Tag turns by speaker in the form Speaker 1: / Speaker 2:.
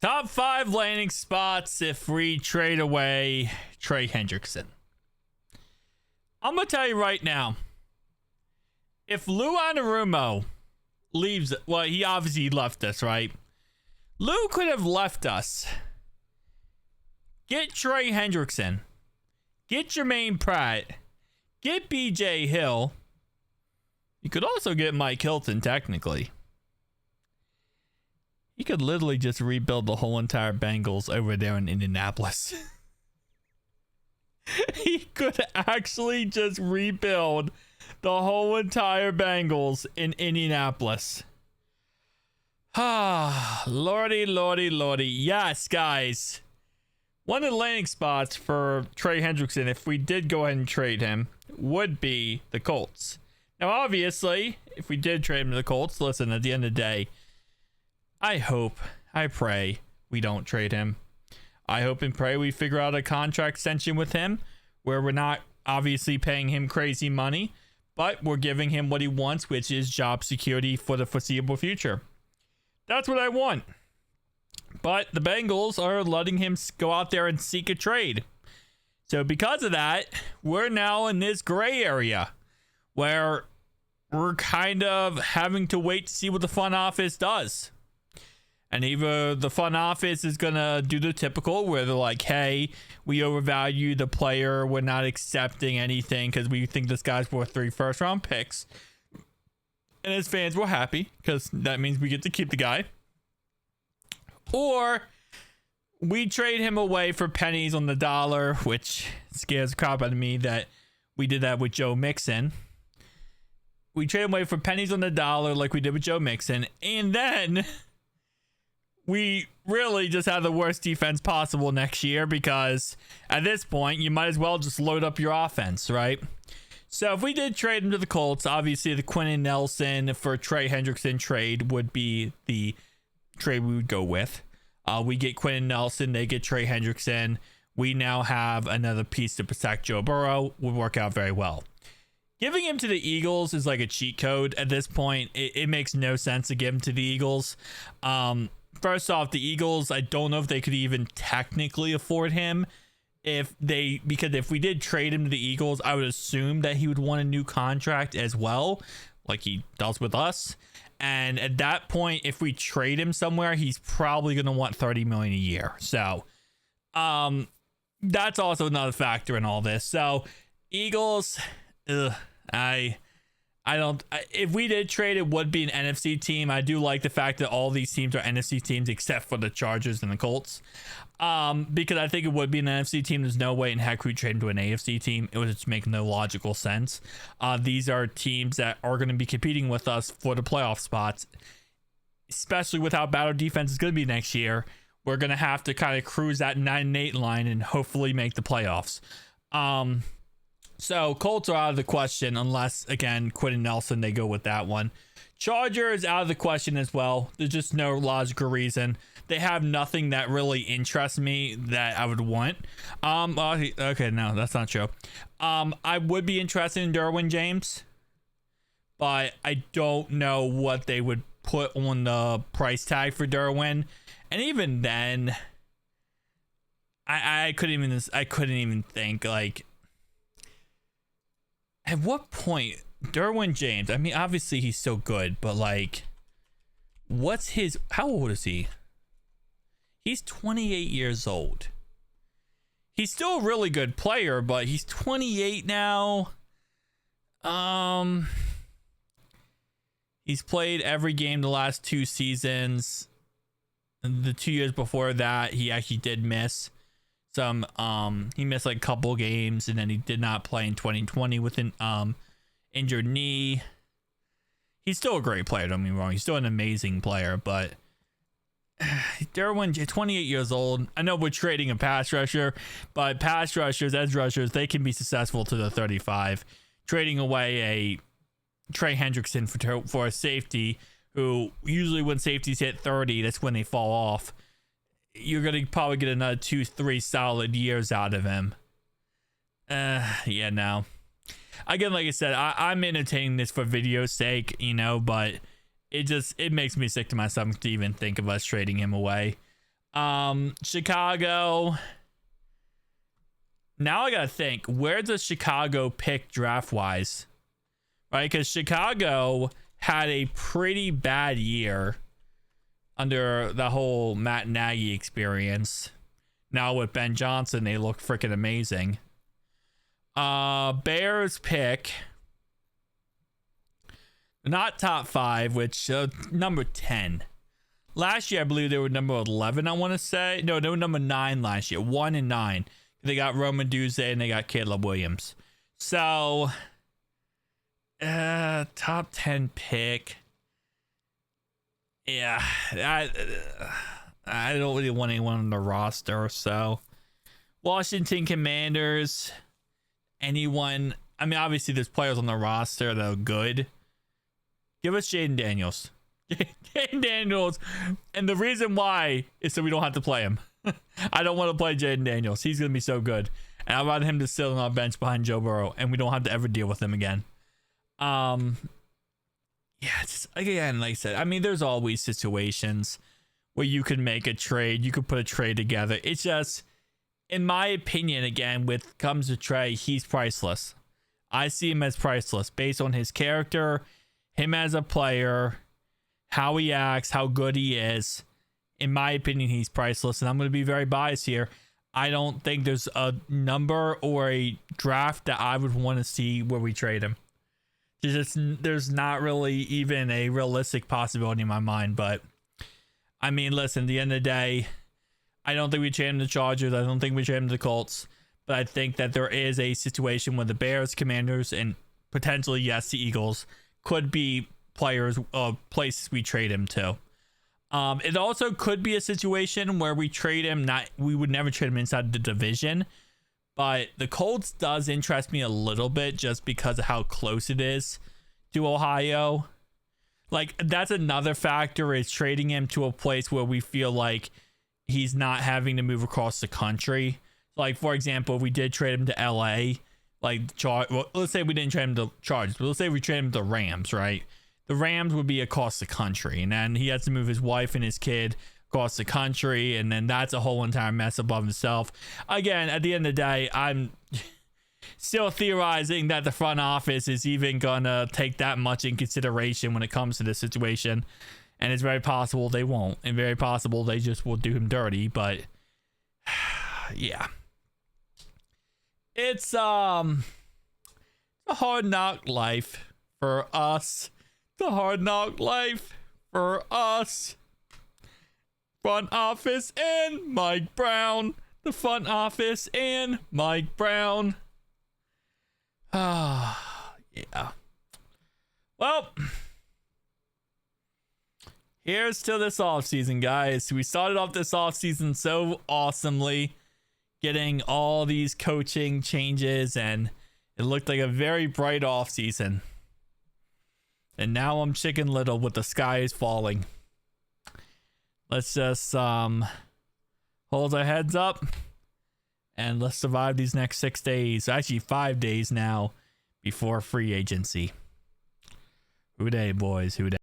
Speaker 1: Top 5 landing spots if we trade away Trey Henderickson. I'm going to tell you right now, if Lou Anarumo leaves, well, he obviously left us, right? Lou could have left us. Get Trey Henderickson. Get Jermaine Pratt. Get BJ Hill. You could also get Mike Hilton, technically. You could literally just rebuild the whole entire Bengals over there in Indianapolis. He could actually just rebuild the whole entire Bengals in Indianapolis. Ah, lordy, lordy, lordy. Yes, guys. One of the landing spots for Trey Henderickson, if we did go ahead and trade him, would be the Colts. Now, obviously, if we did trade him to the Colts, listen, at the end of the day, I hope, I pray we don't trade him. I hope and pray we figure out a contract extension with him where we're not obviously paying him crazy money, but we're giving him what he wants, which is job security for the foreseeable future. That's what I want. But the Bengals are letting him go out there and seek a trade. So because of that, we're now in this gray area where we're kind of having to wait to see what the front office does. And either the front office is going to do the typical where they're like, hey, we overvalue the player. We're not accepting anything because we think this guy's worth 3 first-round picks. And as fans, we're happy because that means we get to keep the guy. Or we trade him away for pennies on the dollar, which scares the crap out of me that we did that with Joe Mixon. We trade him away for pennies on the dollar like we did with Joe Mixon. And then we really just have the worst defense possible next year because at this point, you might as well just load up your offense, right? So if we did trade him to the Colts, obviously the Quentin Nelson for Trey Henderickson trade would be the trade we would go with. We get Quentin Nelson, they get Trey Henderickson. We now have another piece to protect Joe Burrow. Would work out very well. Giving him to the Eagles is like a cheat code at this point. It makes no sense to give him to the Eagles. First off, the Eagles, I don't know if they could even technically afford him. Because if we did trade him to the Eagles, I would assume that he would want a new contract as well, like he does with us. And at that point, if we trade him somewhere, he's probably going to want $30 million a year. So, that's also another factor in all this. So, Eagles, if we did trade, it would be an NFC team. I do like the fact that all these teams are NFC teams except for the Chargers and the Colts. Because I think it would be an NFC team. There's no way in heck we trade him to an AFC team. It would just make no logical sense. These are teams that are going to be competing with us for the playoff spots, especially with how bad our defense is going to be next year. We're going to have to kind of cruise that 9-8 line and hopefully make the playoffs. So Colts are out of the question unless, again, Quentin Nelson, they go with that one. Chargers out of the question as well. There's just no logical reason. They have nothing that really interests me that I would want. Okay, no, that's not true. I would be interested in Derwin James, but I don't know what they would put on the price tag for Derwin. And even then, I couldn't even think, like, at what point Derwin James, I mean, obviously he's so good, but like, how old is he? He's 28 years old. He's still a really good player, but he's 28 now. He's played every game the last 2 seasons. The 2 years before that, he actually did miss some. He missed like a couple games, and then he did not play in 2020 with an injured knee. He's still a great player, don't get me wrong. He's still an amazing player, but Derwin, 28 years old. I know we're trading a pass rusher, but pass rushers, edge rushers, they can be successful to the 35. Trading away a Trey Henderickson for a safety who usually when safeties hit 30, that's when they fall off. You're going to probably get another 2-3 solid years out of him. Yeah, no. Again, like I said, I'm entertaining this for video's sake, but it makes me sick to my stomach to even think of us trading him away. Chicago. Now I gotta think, where does Chicago pick draft wise? Right, because Chicago had a pretty bad year under the whole Matt Nagy experience. Now with Ben Johnson, they look freaking amazing. Bears pick not top 5, which number 10. Last year, I believe they were number 11, I want to say. No, they were number 9 last year. 1 and 9. They got Roman Duze and they got Caleb Williams. So, top 10 pick. Yeah, I don't really want anyone on the roster. So, Washington Commanders. Anyone? I mean, obviously, there's players on the roster that are good. Give us Jaden Daniels. Jaden Daniels. And the reason why is so we don't have to play him. I don't want to play Jaden Daniels. He's going to be so good. And I want him to sit on our bench behind Joe Burrow. And we don't have to ever deal with him again. Yeah, it's just, again, like I said, I mean, there's always situations where you can make a trade. You could put a trade together. It's just, in my opinion, again, with comes to Trey, he's priceless. I see him as priceless based on his character, him as a player, how he acts, how good he is. In my opinion, he's priceless, and I'm going to be very biased here. I don't think there's a number or a draft that I would want to see where we trade him. There's not really even a realistic possibility in my mind. But, I mean, listen, at the end of the day, I don't think we trade him to the Chargers. I don't think we trade him to the Colts. But I think that there is a situation where the Bears, Commanders, and potentially, yes, the Eagles could be places we trade him to. It also could be a situation where we trade him. We would never trade him inside the division, but the Colts does interest me a little bit just because of how close it is to Ohio. Like, that's another factor, is trading him to a place where we feel like he's not having to move across the country. Like, for example, if we did trade him to LA, like, let's say we didn't trade him to Chargers, but let's say we trade him to Rams, right? The Rams would be across the country, and then he has to move his wife and his kid across the country, and then that's a whole entire mess above himself. Again, at the end of the day, I'm still theorizing that the front office is even gonna take that much in consideration when it comes to this situation, and it's very possible they won't, and very possible they just will do him dirty. But yeah, it's a hard knock life for us. The hard knock life for us. Front office and Mike Brown. The front office and Mike Brown. Ah, yeah. Well, here's to this offseason, guys. We started off this offseason so awesomely, getting all these coaching changes, and it looked like a very bright offseason. And now I'm chicken little with the sky is falling. Let's just hold our heads up and let's survive these next 6 days. Actually, 5 days now before free agency. Who day, boys? Who day?